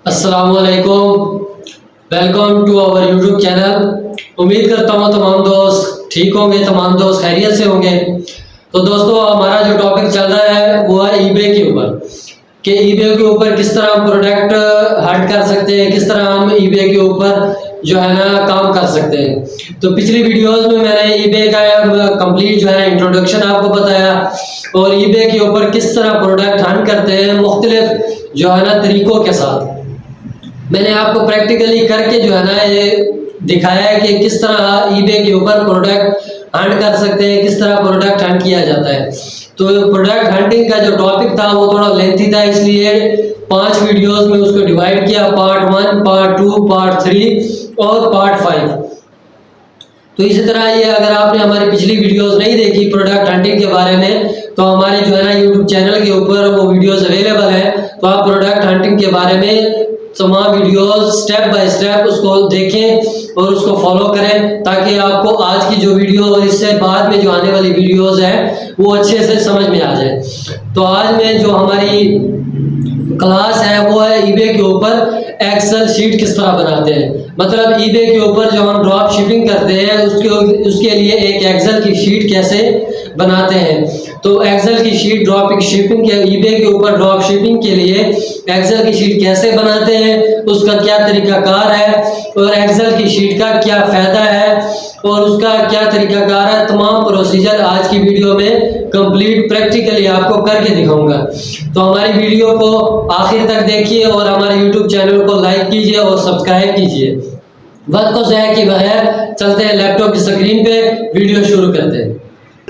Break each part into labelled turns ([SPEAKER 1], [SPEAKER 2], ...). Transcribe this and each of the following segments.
[SPEAKER 1] अस्सलामुअलैकुम। Welcome to our YouTube channel. उम्मीद करता हूँ तमाम दोस्त ठीक होंगे, तमाम दोस्त खैरियत से होंगे। तो दोस्तों, हमारा जो टॉपिक चल रहा है वो है ईबे के ऊपर, कि ईबे के ऊपर किस तरह हम प्रोडक्ट हंट कर सकते हैं, किस तरह हम ईबे के ऊपर जो है ना काम कर सकते हैं। तो पिछली वीडियोस में मैंने ईबे का कंप्लीट जो है इंट्रोडक्शन आपको बताया, और ईबे के ऊपर किस तरह प्रोडक्ट हंट करते हैं मुख्तलिफ जो है ना तरीकों के साथ। मैंने आपको प्रैक्टिकली करके जो है ना ये दिखाया है कि किस तरह ईबे के ऊपर प्रोडक्ट हंट कर सकते हैं, किस तरह प्रोडक्ट हंट किया जाता है। तो प्रोडक्ट हंटिंग का जो टॉपिक था वो थोड़ा लेंथी था, इसलिए 5 वीडियोस में उसको डिवाइड किया, पार्ट 1, पार्ट 2, पार्ट 3 और पार्ट 5। तो इसी तरह ये अगर आपने हमारी पिछली वीडियोस नहीं देखी प्रोडक्ट हंटिंग के बारे में, तो हमारे जो है ना यूट्यूब चैनल के ऊपर वो वीडियोस अवेलेबल है। तो आप प्रोडक्ट हंटिंग के बारे में तमाम वीडियोस स्टेप बाय स्टेप उसको देखें और उसको फॉलो करें, ताकि आपको आज की जो वीडियो और इससे बाद में जो आने वाली वीडियोस है वो अच्छे से समझ में आ जाए। तो आज में जो हमारी क्लास है वो है ईबे के ऊपर एक्सेल शीट किस तरह बनाते हैं। मतलब ईबे के ऊपर जो हम ड्रॉप शिपिंग करते हैं उसके लिए एक एक्सेल की शीट कैसे बनाते हैं। तो एक्सेल की शीट ड्रॉप शिपिंग के ईबे के ऊपर ड्रॉप शिपिंग के लिए एक्सेल की शीट कैसे बनाते हैं, उसका क्या तरीकाकार है, और एक्सेल की शीट का क्या फायदा है और उसका क्या तरीकाकार है, तमाम प्रोसीजर आज की वीडियो में कंप्लीट प्रैक्टिकली आपको करके दिखाऊंगा। तो हमारी वीडियो को आखिर तक देखिए और हमारे यूट्यूब चैनल को लाइक कीजिए और सब्सक्राइब कीजिए। वक्त को ज़ाया किए बगैर चलते हैं लैपटॉप की स्क्रीन पे, वीडियो शुरू करते हैं।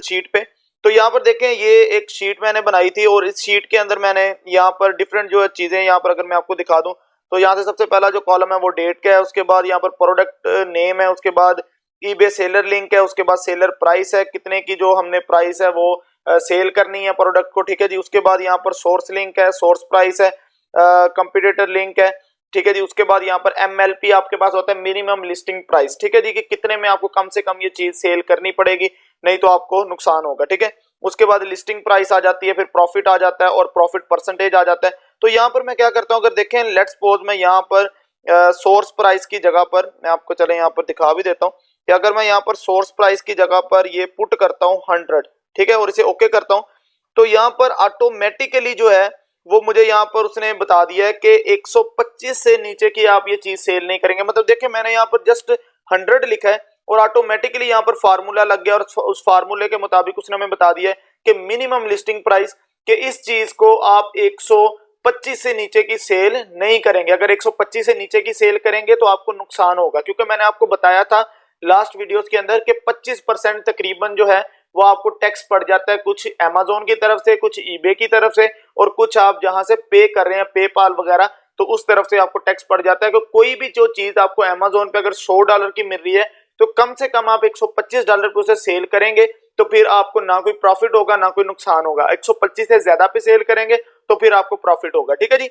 [SPEAKER 2] शीट पे तो यहाँ पर देखें, ये एक शीट मैंने बनाई थी और इस शीट के अंदर मैंने यहाँ पर डिफरेंट जो चीजें यहाँ पर अगर मैं आपको दिखा दूं, तो यहाँ से सबसे पहला जो कॉलम है वो डेट का है, उसके बाद यहाँ पर प्रोडक्ट नेम है, उसके बाद ईबे सेलर लिंक है, उसके बाद सेलर प्राइस है, कितने की जो हमने प्राइस है वो सेल करनी है प्रोडक्ट को, ठीक है जी। उसके बाद यहाँ पर सोर्स लिंक है, सोर्स प्राइस है, कंपटीटर लिंक है, ठीक है जी। उसके बाद यहाँ पर MLP आपके पास होता है, मिनिमम लिस्टिंग प्राइस, ठीक है जी, कि कितने में आपको कम से कम ये चीज सेल करनी पड़ेगी, नहीं तो आपको नुकसान होगा, ठीक है। उसके बाद लिस्टिंग प्राइस आ जाती है, फिर प्रॉफिट आ जाता है और प्रॉफिट परसेंटेज आ जाता है। तो यहाँ पर मैं क्या करता हूँ, अगर देखें लेट्स सपोज मैं यहाँ पर सोर्स प्राइस की जगह पर मैं आपको चले यहाँ पर दिखा भी देता हूँ कि अगर मैं यहाँ पर सोर्स प्राइस की जगह पर ये पुट करता हूँ 100, ठीक है, और इसे ओके करता हूँ, तो यहाँ पर ऑटोमेटिकली जो है वो मुझे यहाँ पर उसने बता दिया है कि 125 से नीचे की आप ये चीज सेल नहीं करेंगे। मतलब देखिए मैंने यहाँ पर जस्ट 100 लिखा है और ऑटोमेटिकली यहाँ पर फार्मूला लग गया और उस फार्मूले के मुताबिक उसने हमें बता दिया है कि मिनिमम लिस्टिंग प्राइस कि इस चीज को आप 125 से नीचे की सेल नहीं करेंगे। अगर 125 से नीचे की सेल करेंगे तो आपको नुकसान होगा, क्योंकि मैंने आपको बताया था लास्ट वीडियोस के अंदर कि 25% तकरीबन जो है वो आपको टैक्स पड़ जाता है, कुछ अमेज़न की तरफ से, कुछ ईबे की तरफ से, और कुछ आप जहां से पे कर रहे हैं पेपाल वगैरह, तो उस तरफ से आपको टैक्स पड़ जाता है। कि कोई भी जो चीज आपको अमेज़न पे अगर $100 की मिल रही है तो कम से कम आप $125 पे उसे सेल करेंगे, तो फिर आपको ना कोई प्रॉफिट होगा ना कोई नुकसान होगा। 125 से ज्यादा पे सेल करेंगे तो फिर आपको प्रॉफिट होगा, ठीक है जी।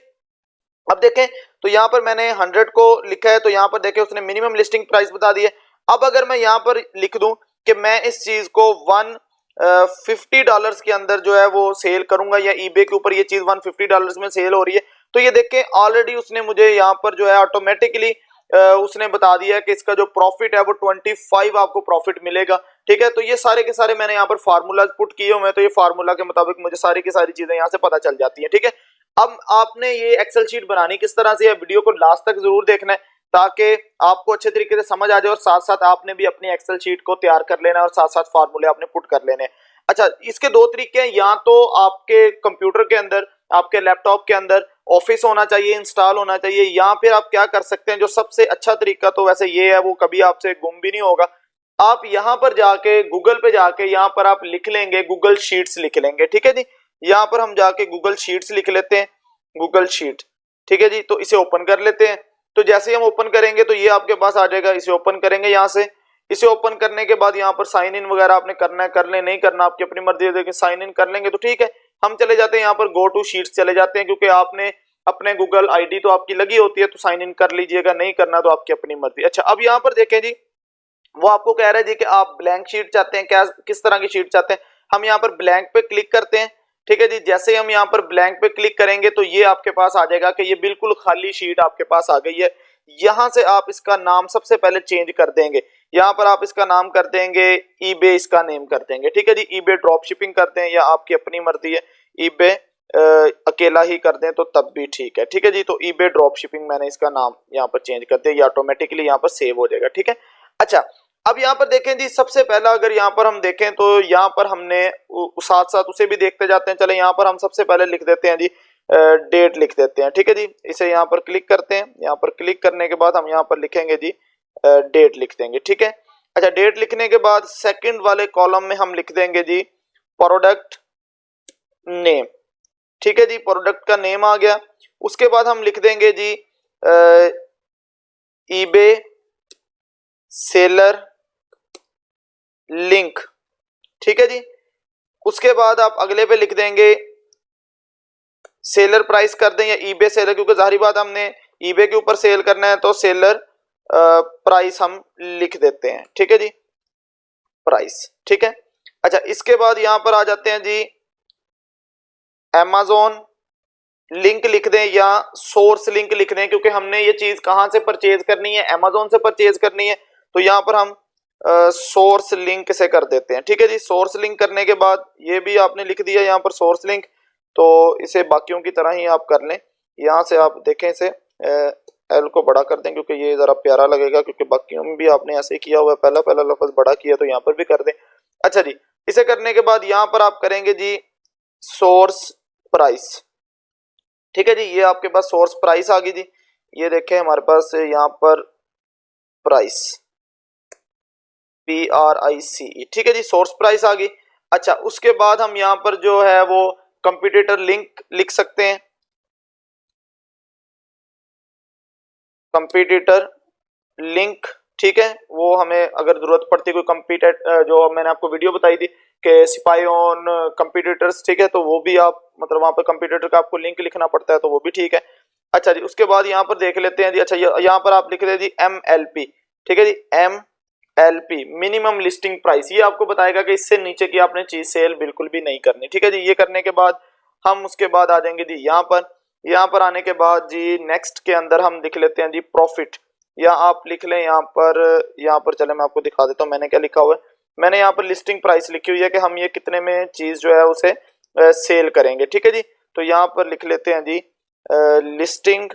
[SPEAKER 2] अब देखें तो यहाँ पर मैंने 100 को लिखा है, तो यहाँ पर देखें उसने मिनिमम लिस्टिंग प्राइस बता दी है। अब अगर मैं यहाँ पर लिख दूं कि मैं इस चीज को $150 के अंदर जो है वो सेल करूंगा, या ईबे के ऊपर ये चीज $150 में सेल हो रही है, तो ये देखें ऑलरेडी उसने मुझे यहाँ पर जो है ऑटोमेटिकली उसने बता दिया है कि इसका जो प्रॉफिट है वो 25 आपको प्रॉफिट मिलेगा, ठीक है। तो ये सारे के सारे मैंने यहाँ पर फार्मूला पुट किए हुए हैं, तो ये फार्मूला के मुताबिक मुझे सारी की सारी चीजें यहाँ से पता चल जाती है, ठीक है। अब आपने ये एक्सेल शीट बनानी किस तरह से है, वीडियो को लास्ट तक जरूर देखना है ताकि आपको अच्छे तरीके से समझ आ जाए, और साथ साथ आपने भी अपनी एक्सेल शीट को तैयार कर लेना है और साथ साथ फार्मूले आपने पुट कर लेने हैं। अच्छा, इसके 2 तरीके हैं, या तो आपके कंप्यूटर के अंदर, आपके लैपटॉप के अंदर ऑफिस होना चाहिए, इंस्टॉल होना चाहिए, या फिर आप क्या कर सकते हैं, जो सबसे अच्छा तरीका तो वैसे ये है, वो कभी आपसे गुम भी नहीं होगा। आप यहाँ पर जाके गूगल पे जाके यहाँ पर आप लिख लेंगे गूगल शीट्स लिख लेंगे, ठीक है जी। यहाँ पर हम जाके गूगल शीट्स लिख लेते हैं, गूगल शीट, ठीक है जी। तो इसे ओपन कर लेते हैं। तो जैसे हम ओपन करेंगे तो ये आपके पास आ जाएगा, इसे ओपन करेंगे यहाँ से। इसे ओपन करने के बाद यहाँ पर साइन इन वगैरह आपने करना है, कर ले, नहीं करना आपकी अपनी मर्जी है। देखिए साइन इन कर लेंगे तो ठीक है, हम चले जाते हैं यहाँ पर गो टू शीट्स चले जाते हैं, क्योंकि आपने अपने गूगल आईडी तो आपकी लगी होती है, तो साइन इन कर लीजिएगा, नहीं करना तो आपकी अपनी मर्जी। अच्छा, अब यहाँ पर देखें जी, वो आपको कह रहा है जी कि आप ब्लैंक शीट चाहते हैं, क्या किस तरह की शीट चाहते हैं। हम यहाँ पर ब्लैंक पे क्लिक करते हैं, ठीक है जी। जैसे हम यहाँ पर ब्लैंक पे क्लिक करेंगे तो ये आपके पास आ जाएगा कि ये बिल्कुल खाली शीट आपके पास आ गई है। यहाँ से आप इसका नाम सबसे पहले चेंज कर देंगे। यहाँ पर आप इसका नाम कर देंगे ईबे, इसका नेम कर देंगे। ठीक है जी। ईबे ड्रॉप शिपिंग कर दें या आपकी अपनी मर्जी है, ईबे अकेला ही कर दें तो तब भी ठीक है। ठीक है जी। तो ईबे ड्रॉप शिपिंग मैंने इसका नाम यहाँ पर चेंज कर दिया, ये ऑटोमेटिकली यहाँ पर सेव हो जाएगा। ठीक है। अच्छा, अब यहाँ पर देखें जी, सबसे पहला अगर यहाँ पर हम देखें तो यहाँ पर हमने साथ साथ उसे भी देखते जाते हैं। चले यहाँ पर हम सबसे पहले लिख देते हैं जी डेट लिख देते हैं। ठीक है जी। इसे यहाँ पर क्लिक करते हैं। यहाँ पर क्लिक करने के बाद हम यहाँ पर लिखेंगे जी डेट लिख देंगे। ठीक है। अच्छा, डेट लिखने के बाद सेकंड वाले कॉलम में हम लिख देंगे जी प्रोडक्ट नेम। ठीक है जी। प्रोडक्ट का नेम आ गया। उसके बाद हम लिख देंगे जी ईबे सेलर लिंक। ठीक है जी। उसके बाद आप अगले पे लिख देंगे सेलर प्राइस कर दें या ईबे सेलर, क्योंकि जाहिर बात हमने ईबे के ऊपर सेल करना है तो सेलर प्राइस हम लिख देते हैं। ठीक है जी, प्राइस। ठीक है। अच्छा, इसके बाद यहां पर आ जाते हैं जी अमेज़न लिंक लिख दें या सोर्स लिंक लिख दें, क्योंकि हमने ये चीज कहां से परचेज करनी है, अमेज़न से परचेज करनी है, तो यहां पर हम सोर्स लिंक से कर देते हैं। ठीक है जी। सोर्स लिंक करने के बाद ये भी आपने लिख दिया यहाँ पर सोर्स लिंक, तो इसे बाकियों की तरह ही आप कर लें। यहाँ से आप देखें, इसे एल को बड़ा कर दें क्योंकि ये जरा प्यारा लगेगा, क्योंकि बाकियों में भी आपने ऐसे किया हुआ है, पहला पहला लफ्ज बड़ा किया तो यहाँ पर भी कर दें। अच्छा जी, इसे करने के बाद यहाँ पर आप करेंगे जी सोर्स प्राइस। ठीक है जी। ये आपके पास सोर्स प्राइस आ गई जी। ये देखें हमारे पास यहाँ पर प्राइस PRICE। ठीक है जी, सोर्स प्राइस आ गई। अच्छा, उसके बाद हम यहाँ पर जो है वो कंपटीटर लिंक लिख सकते हैं, कंपटीटर लिंक। ठीक है, वो हमें अगर जरूरत पड़ती कोई कंपटीटर, जो मैंने आपको वीडियो बताई थी कि स्पाई ऑन कंपटीटर्स, ठीक है, तो वो भी आप मतलब वहां पर कंपटीटर का आपको लिंक लिखना पड़ता है, तो वो भी ठीक है। अच्छा जी, उसके बाद यहाँ पर देख लेते हैं जी। अच्छा, यहाँ पर आप लिख रहे जी MLP। ठीक है जी, MLP मिनिमम लिस्टिंग प्राइस। ये आपको बताएगा कि इससे नीचे की आपने चीज सेल बिल्कुल भी नहीं करनी। ठीक है जी। ये करने के बाद हम उसके बाद आ जाएंगे जी यहाँ पर आने के बाद जी नेक्स्ट के अंदर हम लिख लेते हैं जी प्रॉफिट, या आप लिख लें यहाँ पर चले मैं आपको दिखा देता हूँ मैंने क्या लिखा हुआ है। मैंने यहाँ पर लिस्टिंग प्राइस लिखी हुई है कि हम ये कितने में चीज जो है उसे सेल करेंगे। ठीक है जी। तो यहाँ पर लिख लेते हैं जी लिस्टिंग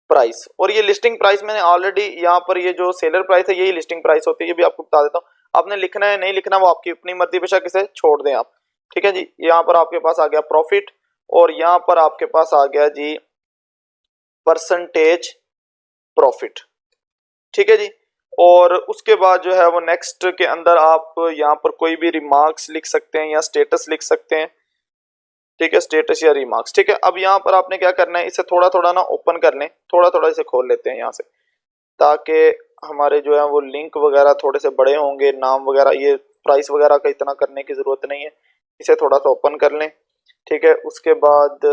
[SPEAKER 2] प्राइस, और ये लिस्टिंग प्राइस मैंने ऑलरेडी यहाँ पर ये जो सेलर प्राइस है यही लिस्टिंग प्राइस होती है, ये भी आपको बता देता हूँ। आपने लिखना है नहीं लिखना वो आपकी अपनी मर्जी, बेशक इसे छोड़ दें आप। ठीक है जी। यहाँ पर आपके पास आ गया प्रॉफिट, और यहाँ पर आपके पास आ गया जी परसेंटेज प्रॉफिट। ठीक है जी। और उसके बाद जो है वो नेक्स्ट के अंदर आप यहाँ पर कोई भी रिमार्क्स लिख सकते हैं या स्टेटस लिख सकते हैं। ठीक है, स्टेटस या रिमार्क्स। ठीक है। अब यहाँ पर आपने क्या करना है, इसे थोड़ा थोड़ा ना ओपन कर लें, थोड़ा थोड़ा इसे खोल लेते हैं यहाँ से, ताकि हमारे जो है वो लिंक वगैरह थोड़े से बड़े होंगे, नाम वगैरह, ये प्राइस वगैरह का इतना करने की जरूरत नहीं है। इसे थोड़ा सा ओपन कर लें। ठीक है। उसके बाद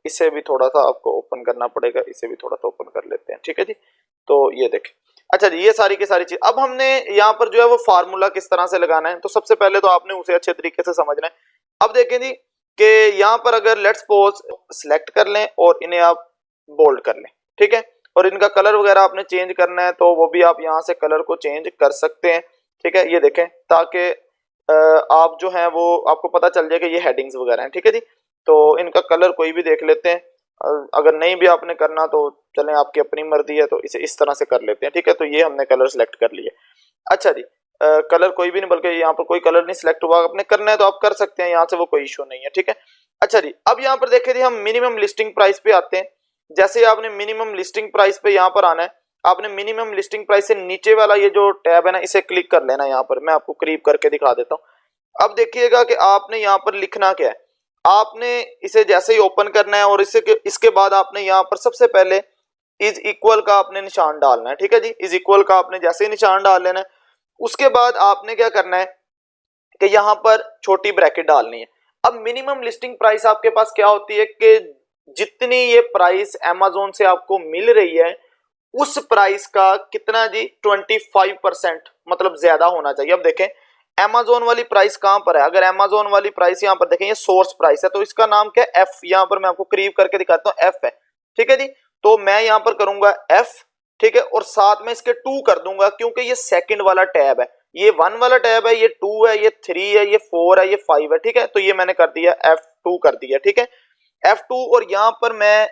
[SPEAKER 2] इसे भी थोड़ा सा आपको ओपन करना पड़ेगा, इसे भी थोड़ा सा ओपन कर लेते हैं। ठीक है जी। तो ये देखें। अच्छा जी, ये सारी की सारी चीज। अब हमने यहाँ पर जो है वो फार्मूला किस तरह से लगाना है, तो सबसे पहले तो आपने उसे अच्छे तरीके से समझना है। अब देखें जी कि यहाँ पर अगर लेट्स सपोज सिलेक्ट कर लें और इन्हें आप बोल्ड कर लें। ठीक है। और इनका कलर वगैरह आपने चेंज करना है तो वो भी आप यहाँ से कलर को चेंज कर सकते हैं। ठीक है, ये देखें, ताकि आप जो है वो आपको पता चल जाए कि ये हेडिंग्स वगैरह हैं। ठीक है जी। तो इनका कलर कोई भी देख लेते हैं, अगर नहीं भी आपने करना तो चलें, आपकी अपनी मर्जी है, तो इसे इस तरह से कर लेते हैं। ठीक है। तो ये हमने कलर सेलेक्ट कर लिया। अच्छा जी, कलर कोई भी नहीं, बल्कि यहाँ पर कोई कलर नहीं सिलेक्ट हुआ, आपने करना है तो आप कर सकते हैं, यहाँ से वो कोई इशू नहीं है। ठीक है। अच्छा जी, अब यहाँ पर देखें जी हम मिनिमम लिस्टिंग प्राइस पे आते हैं। जैसे आपने मिनिमम लिस्टिंग प्राइस पे यहाँ पर आना है, आपने मिनिमम लिस्टिंग प्राइस से नीचे वाला ये जो टैब है ना, इसे क्लिक कर लेना। यहाँ पर मैं आपको करीब करके दिखा देता हूँ। अब देखिएगा कि आपने यहाँ पर लिखना क्या है। आपने इसे जैसे ही ओपन करना है और इसके बाद आपने यहाँ पर सबसे पहले इज इक्वल का आपने निशान डालना है। ठीक है जी। इज इक्वल का आपने जैसे ही निशान डाल लेना है, उसके बाद आपने क्या करना है कि यहाँ पर छोटी ब्रैकेट डालनी है। अब मिनिमम लिस्टिंग प्राइस आपके पास क्या होती है कि जितनी ये प्राइस अमेज़न से आपको मिल रही है उस प्राइस का कितना जी 25% मतलब ज्यादा होना चाहिए। अब देखें Amazon वाली प्राइस कहां पर है, अगर Amazon वाली प्राइस यहाँ पर देखें ये सोर्स प्राइस है, तो इसका नाम क्या है, F। यहाँ पर मैं आपको करीब करके दिखाता हूँ, F है, ठीक है जी। तो मैं यहाँ पर करूंगा F, ठीक है, और साथ में इसके 2 कर दूंगा, क्योंकि ये सेकंड वाला टैब है, ये 1 वाला टैब है, ये 2 है, ये 3 है, ये 4 है, ये 5 है, ठीक है। तो ये मैंने कर दिया F2 कर दिया, ठीक है, F2। और यहाँ पर मैं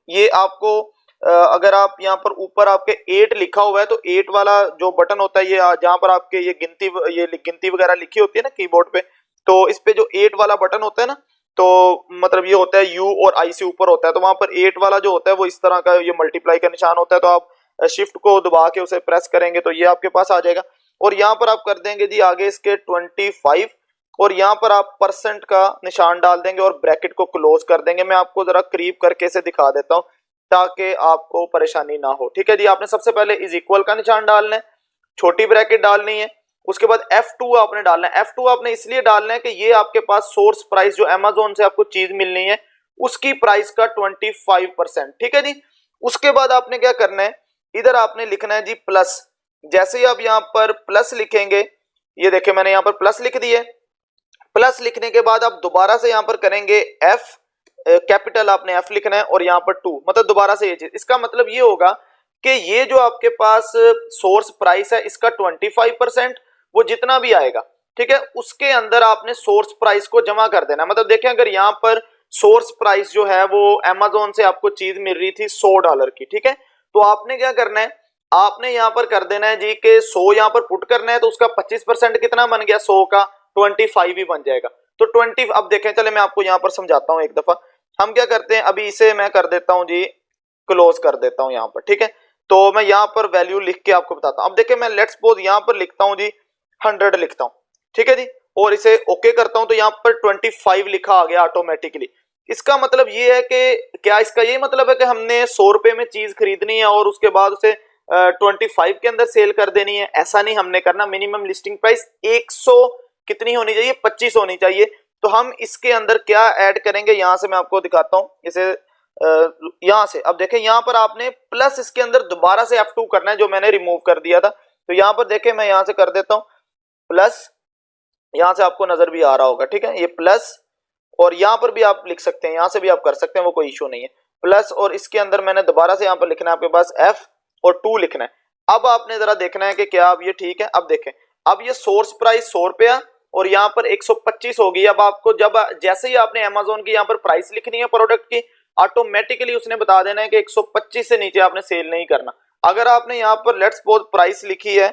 [SPEAKER 2] ये आपको अगर आप यहाँ पर ऊपर आपके 8 लिखा हुआ है, तो 8 वाला जो बटन होता है, ये जहाँ पर आपके ये गिनती वगैरह लिखी होती है ना कीबोर्ड पे, तो इस पे जो 8 वाला बटन होता है ना, तो मतलब ये होता है U और I से ऊपर होता है, तो वहां पर 8 वाला जो होता है वो इस तरह का ये मल्टीप्लाई का निशान होता है, तो आप शिफ्ट को दबा के उसे प्रेस करेंगे तो ये आपके पास आ जाएगा। और यहाँ पर आप कर देंगे जी आगे इसके 25, और यहाँ पर आप परसेंट का निशान डाल देंगे और ब्रैकेट को क्लोज कर देंगे। मैं आपको जरा करीब करके इसे दिखा देता हूँ ताकि आपको परेशानी ना हो, ठीक है जी। आपने सबसे पहले इज इक्वल का निशान डालना है, छोटी ब्रैकेट डालनी है, उसके बाद F2 आपने डालना है। F2 आपने इसलिए डालना है कि ये आपके पास सोर्स प्राइस जो Amazon से आपको चीज मिलनी है उसकी प्राइस का 25%, ठीक है जी। उसके बाद आपने क्या करना है, इधर आपने लिखना है जी प्लस। जैसे ही आप यहाँ पर प्लस लिखेंगे, ये देखिए मैंने यहाँ पर प्लस लिख दिए। प्लस लिखने के बाद आप दोबारा से यहाँ पर करेंगे F, कैपिटल आपने F लिखना है, और यहाँ पर 2, मतलब दोबारा से ये चीज। इसका मतलब ये होगा कि ये जो आपके पास सोर्स प्राइस है इसका 25% वो जितना भी आएगा, ठीक है, उसके अंदर आपने सोर्स प्राइस को जमा कर देना। मतलब देखें अगर यहाँ पर सोर्स प्राइस जो है वो Amazon से आपको चीज मिल रही थी $100 की, ठीक है, तो आपने क्या करना है, आपने यहाँ पर कर देना है जी कि 100 यहाँ पर पुट करना है, तो उसका 25% कितना बन गया, 100 का 25 ही बन जाएगा। तो 20, अब देखें, चले मैं आपको यहाँ पर समझाता हूँ एक दफा। हम क्या करते हैं, अभी इसे मैं कर देता हूँ जी क्लोज कर देता हूँ यहाँ पर, ठीक है। तो मैं यहाँ पर वैल्यू लिख के आपको बताता हूँ। अब देखिए मैं लेट्स सपोज यहाँ पर लिखता हूँ जी 100 लिखता हूँ, ठीक है जी, और इसे ओके करता हूँ, तो यहाँ पर 25 लिखा आ गया ऑटोमेटिकली। इसका मतलब ये है कि क्या इसका ये मतलब है कि हमने 100 रुपए में चीज खरीदनी है और उसके बाद उसे 25 के अंदर सेल कर देनी है? ऐसा नहीं हमने करना। मिनिमम लिस्टिंग प्राइस 100 कितनी होनी चाहिए, 25 होनी चाहिए। तो हम इसके अंदर क्या ऐड करेंगे, यहां से मैं आपको दिखाता हूं इसे। यहां से अब देखें, यहां पर आपने प्लस इसके अंदर दोबारा से F2 करना है जो मैंने रिमूव कर दिया था। तो यहां पर देखें मैं यहां से कर देता हूं प्लस, यहां से आपको नजर भी आ रहा होगा, ठीक है, ये प्लस, और यहां पर भी आप लिख सकते हैं, यहां से भी आप कर सकते हैं, वो कोई इशू नहीं है। प्लस और इसके अंदर मैंने दोबारा से यहां पर लिखना है आपके पास F और 2 लिखना है। अब आपने जरा देखना है कि क्या अब ये ठीक है। अब देखें, अब ये सोर्स प्राइस 100 रुपया और यहाँ पर 125 होगी। अब आपको जब जैसे ही आपने Amazon की यहाँ पर प्राइस लिखनी है प्रोडक्ट की, ऑटोमेटिकली उसने बता देना है कि 125 से नीचे आपने सेल नहीं करना। अगर आपने यहाँ पर लेट्स सपोज प्राइस लिखी है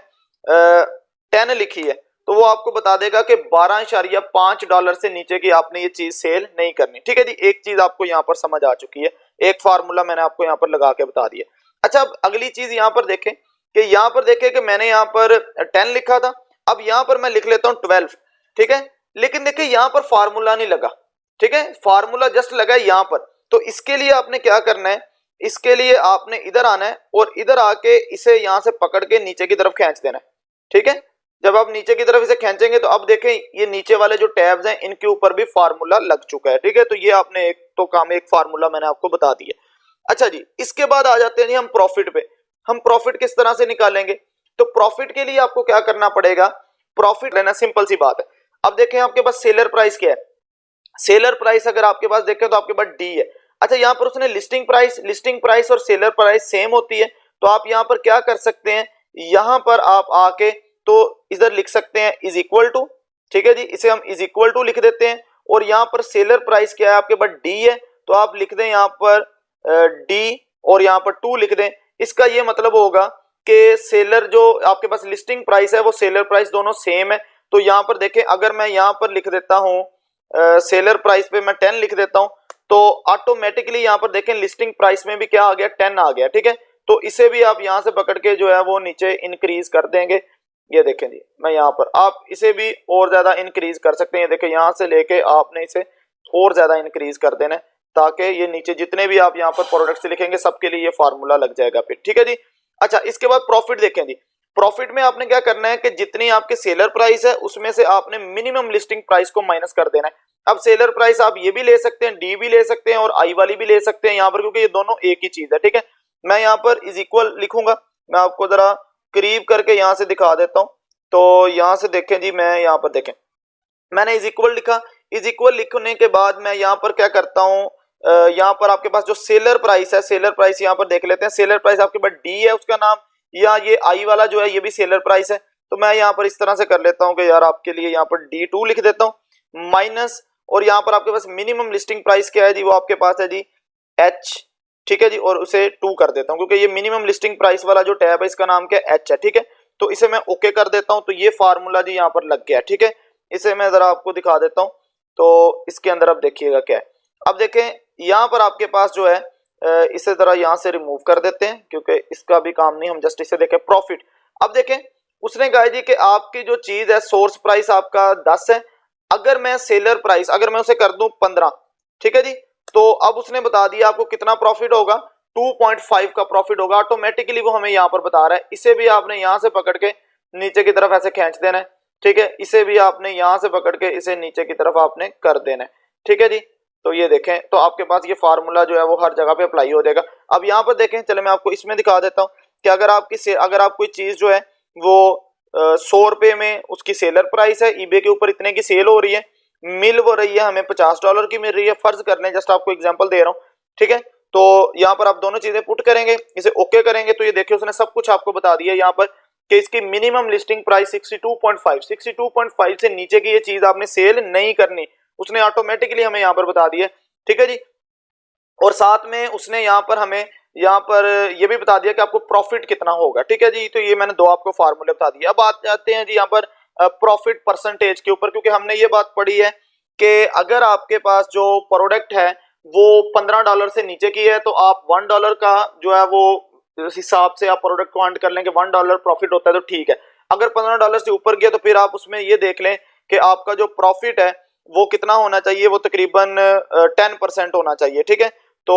[SPEAKER 2] 10 लिखी है, तो वो आपको बता देगा कि $12.5 से नीचे की आपने ये चीज सेल नहीं करनी, ठीक है जी। एक चीज आपको यहाँ पर समझ आ चुकी है, एक फार्मूला मैंने आपको यहाँ पर लगा के बता दिया। अच्छा, अब अगली चीज यहाँ पर देखें कि यहाँ पर देखें कि मैंने यहाँ पर 10 लिखा था, अब यहाँ पर मैं लिख लेता हूँ 12, ठीक है, लेकिन देखिए यहाँ पर फार्मूला नहीं लगा, ठीक है, फार्मूला जस्ट लगा है यहाँ पर। तो इसके लिए आपने क्या करना है, इसके लिए आपने इधर आना है और इधर आके इसे यहाँ से पकड़ के नीचे की तरफ खींच देना है, ठीक है। जब आप नीचे की तरफ इसे खींचेंगे तो अब देखें ये नीचे वाले जो टैब्स हैं इनके ऊपर भी फार्मूला लग चुका है, ठीक है। तो ये आपने एक तो काम, एक फार्मूला मैंने आपको बता दिया। अच्छा जी, इसके बाद आ जाते हैं जी हम प्रॉफिट पे। हम प्रॉफिट किस तरह से निकालेंगे? तो प्रॉफिट के लिए आपको क्या करना पड़ेगा, प्रॉफिट लेना सिंपल सी बात है। अब देखें आपके पास सेलर प्राइस क्या है, सेलर प्राइस अगर आपके पास देखें तो आपके पास D है। अच्छा, यहाँ पर उसने लिस्टिंग प्राइस और सेलर प्राइस सेम होती है, तो आप यहाँ पर क्या कर सकते हैं, यहाँ पर आप आके तो इधर लिख सकते हैं इज इक्वल टू, ठीक है जी, इसे हम इज इक्वल टू लिख देते हैं। और यहाँ पर सेलर प्राइस क्या है, आपके पास D है, तो आप लिख दें यहाँ पर D और यहाँ पर 2 लिख दें। इसका ये मतलब होगा कि सेलर जो आपके पास लिस्टिंग प्राइस है वो सेलर प्राइस दोनों सेम है। तो यहाँ पर देखें, अगर मैं यहाँ पर लिख देता हूँ सेलर प्राइस पे मैं 10 लिख देता हूँ, तो ऑटोमेटिकली यहाँ पर देखें लिस्टिंग प्राइस में भी क्या आ गया, 10 आ गया, ठीक है। तो इसे भी आप यहाँ से पकड़ के जो है वो नीचे इंक्रीज कर देंगे। ये देखें जी, मैं यहाँ पर आप इसे भी और ज्यादा इंक्रीज कर सकते हैं। देखें यहाँ से लेके आपने इसे और ज्यादा इंक्रीज कर देना है ताकि ये नीचे जितने भी आप यहाँ पर प्रोडक्ट्स लिखेंगे सबके लिए ये फार्मूला लग जाएगा फिर, ठीक है जी। अच्छा, इसके बाद प्रॉफिट देखें जी। प्रॉफिट में आपने क्या करना है कि जितनी आपके सेलर प्राइस है उसमें से आपने मिनिमम लिस्टिंग प्राइस को माइनस कर देना है। अब सेलर प्राइस आप ये भी ले सकते हैं, D भी ले सकते हैं और I वाली भी ले सकते हैं यहाँ पर, क्योंकि ये दोनों एक ही चीज है, ठीक है। मैं यहाँ पर इज इक्वल लिखूंगा, मैं आपको जरा करीब करके यहाँ से दिखा देता हूँ तो यहाँ से देखें जी, मैं यहाँ पर देखें मैंने इज इक्वल लिखा। इज इक्वल लिखने के बाद मैं यहाँ पर क्या करता हूँ, यहाँ पर आपके पास जो सेलर प्राइस है, सेलर प्राइस यहाँ पर देख लेते हैं। सेलर प्राइस आपके पास डी है उसका नाम, या ये आई वाला जो है ये भी सेलर प्राइस है। तो मैं यहाँ पर इस तरह से कर लेता हूँ कि यार आपके लिए यहाँ पर D2 लिख देता हूँ माइनस, और यहाँ पर आपके पास मिनिमम लिस्टिंग प्राइस क्या है जी, वो आपके पास है जी H, ठीक है जी, और उसे 2 कर देता हूँ क्योंकि ये मिनिमम लिस्टिंग प्राइस वाला जो टैब है इसका नाम क्या है, H है, ठीक है। तो इसे मैं ओके कर देता हूँ। तो ये फार्मूला जी यहाँ पर लग गया, ठीक है। इसे मैं जरा आपको दिखा देता हूँ। तो इसके अंदर अब देखिएगा क्या है। अब देखें यहाँ पर आपके पास जो है इसे जरा यहाँ से रिमूव कर देते हैं क्योंकि इसका भी काम नहीं, हम जस्ट इसे देखें प्रॉफिट। अब देखें उसने कहा जी कि आपकी जो चीज है सोर्स प्राइस आपका 10 है, अगर मैं सेलर प्राइस अगर मैं उसे कर दूं 15, ठीक है जी, तो अब उसने बता दिया आपको कितना प्रॉफिट होगा, 2.5 का प्रॉफिट होगा। ऑटोमेटिकली वो हमें यहाँ पर बता रहा है। इसे भी आपने यहाँ से पकड़ के नीचे की तरफ ऐसे खींच देना है, ठीक है। इसे भी आपने यहाँ से पकड़ के इसे नीचे की तरफ आपने कर देना है, ठीक है जी। तो ये देखें, तो आपके पास ये फार्मूला जो है वो हर जगह पे अप्लाई हो जाएगा। अब यहाँ पर देखें, चले मैं आपको इसमें दिखा देता हूँ कि अगर आप कोई चीज जो है वो 100 रुपए में उसकी सेलर प्राइस है, ईबे के ऊपर इतने की सेल हो रही है, मिल वो रही है हमें $50 की मिल रही है, फर्ज कर लें, जस्ट आपको एग्जांपल दे रहा हूँ, ठीक है। तो यहाँ पर आप दोनों चीजें पुट करेंगे, इसे ओके करेंगे, तो ये देखिए उसने सब कुछ आपको बता दिया यहाँ पर कि इसकी मिनिमम लिस्टिंग प्राइस 62.5 से नीचे की ये चीज आपने सेल नहीं करनी, उसने ऑटोमेटिकली हमें यहाँ पर बता दिया, ठीक है जी। और साथ में उसने यहाँ पर हमें यहाँ पर ये भी बता दिया कि आपको प्रॉफिट कितना होगा, ठीक है जी। तो ये मैंने दो आपको फार्मूले बता दिए। अब बात आते हैं जी यहाँ पर प्रॉफिट परसेंटेज के ऊपर, क्योंकि हमने ये बात पढ़ी है कि अगर आपके पास जो प्रोडक्ट है वो $15 से नीचे की है तो आप $1 का जो है वो उस हिसाब से आप प्रोडक्ट को हंट कर लें कि $1 प्रॉफिट होता है तो ठीक है। अगर $15 से ऊपर गया तो फिर आप उसमें ये देख लें कि आपका जो प्रॉफिट है वो कितना होना चाहिए, वो तकरीबन 10% होना चाहिए, ठीक है। तो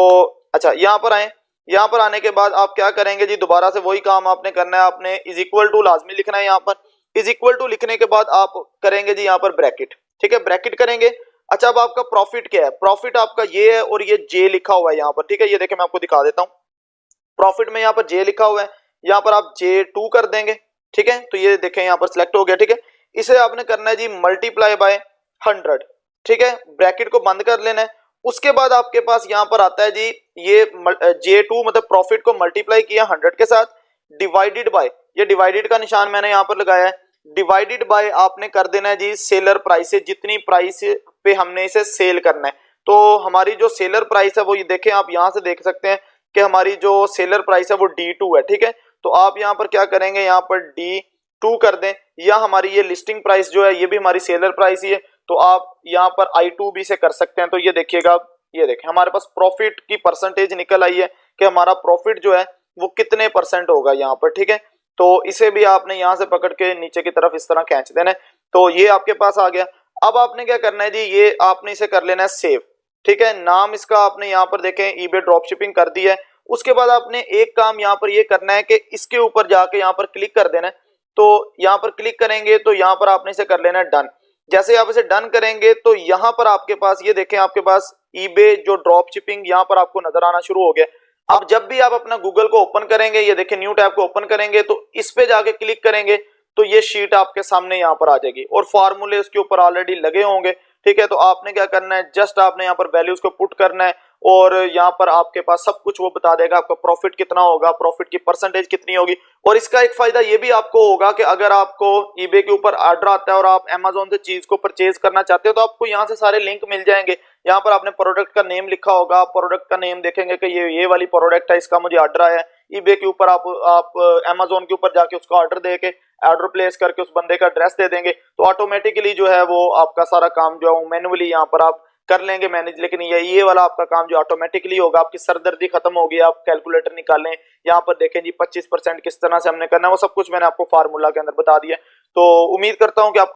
[SPEAKER 2] अच्छा, यहाँ पर आए, यहाँ पर आने के बाद आप क्या करेंगे जी, दोबारा से वही काम आपने करना है, आपने इज इक्वल टू लाजमी लिखना है। यहाँ पर इज इक्वल टू लिखने के बाद आप करेंगे जी यहाँ पर ब्रैकेट, ठीक है, ब्रैकेट करेंगे। अच्छा, अब आपका प्रॉफिट क्या है, प्रॉफिट आपका ये है और ये जे लिखा हुआ है यहाँ पर, ठीक है। ये देखें मैं आपको दिखा देता हूँ, प्रॉफिट में यहाँ पर जे लिखा हुआ है, यहाँ पर आप J2 कर देंगे, ठीक है। तो ये देखें यहाँ पर सिलेक्ट हो गया, ठीक है। इसे आपने करना है जी मल्टीप्लाई बाय 100, ठीक है, ब्रैकेट को बंद कर लेना है। उसके बाद आपके पास यहाँ पर आता है जी ये J2 मतलब प्रॉफिट को मल्टीप्लाई किया 100 के साथ, डिवाइडेड बाय, ये डिवाइडेड का निशान मैंने यहाँ पर लगाया है, डिवाइडेड बाय आपने कर देना है जी सेलर प्राइस से, जितनी प्राइस पे हमने इसे सेल करना है। तो हमारी जो सेलर प्राइस है वो ये देखें, आप यहाँ से देख सकते हैं कि हमारी जो सेलर प्राइस है वो D2 है, ठीक है। तो आप यहाँ पर क्या करेंगे, यहाँ पर D2 कर दें, या हमारी ये लिस्टिंग प्राइस जो है ये भी हमारी सेलर प्राइस ही है, तो आप यहाँ पर I2 भी से कर सकते हैं। तो ये देखिएगा, ये देखें हमारे पास प्रॉफिट की परसेंटेज निकल आई है कि हमारा प्रॉफिट जो है वो कितने % होगा यहाँ पर, ठीक है। तो इसे भी आपने यहाँ से पकड़ के नीचे की तरफ इस तरह खींच देना है, तो ये आपके पास आ गया। अब आपने क्या करना है जी, ये आपने इसे कर लेना है सेव, ठीक है। नाम इसका आपने यहाँ पर देखें ईबे ड्रॉप शिपिंग कर दी है। उसके बाद आपने एक काम यहाँ पर ये करना है कि इसके ऊपर जाके यहाँ पर क्लिक कर देना है। तो यहाँ पर क्लिक करेंगे तो यहाँ पर आपने इसे कर लेना है डन। जैसे आप इसे डन करेंगे तो यहाँ पर आपके पास ये देखें, आपके पास ईबे जो ड्रॉप शिपिंग यहाँ पर आपको नजर आना शुरू हो गया। अब जब भी आप अपना गूगल को ओपन करेंगे, ये देखें न्यू टैब को ओपन करेंगे तो इस पे जाके क्लिक करेंगे तो ये शीट आपके सामने यहाँ पर आ जाएगी और फार्मूले उसके ऊपर ऑलरेडी लगे होंगे, ठीक है। तो आपने क्या करना है, जस्ट आपने यहाँ पर वैल्यूज को पुट करना है और यहाँ पर आपके पास सब कुछ वो बता देगा, आपका प्रॉफिट कितना होगा, प्रॉफिट की परसेंटेज कितनी होगी। और इसका एक फायदा ये भी आपको होगा कि अगर आपको ईबे के ऊपर ऑर्डर आता है और आप अमेज़न से चीज को परचेज करना चाहते हो तो आपको यहाँ से सारे लिंक मिल जाएंगे। यहाँ पर आपने प्रोडक्ट का नेम लिखा होगा, आप प्रोडक्ट का नेम देखेंगे कि ये वाली प्रोडक्ट है, इसका मुझे ऑर्डर आया है। ईबे के ऊपर आप अमेज़न के ऊपर जाके उसका ऑर्डर दे के ऑर्डर प्लेस करके उस बंदे का एड्रेस दे देंगे, तो ऑटोमेटिकली जो है वो आपका सारा काम जो है वो मैन्युअली यहाँ पर आप कर लेंगे मैनेज। लेकिन ये वाला आपका काम जो ऑटोमेटिकली होगा, आपकी सरदर्दी खत्म होगी, आप कैलकुलेटर निकालें, यहाँ पर देखें जी 25% किस तरह से हमने करना है, वो सब कुछ मैंने आपको फार्मूला के अंदर बता दिया। तो उम्मीद करता हूँ कि आप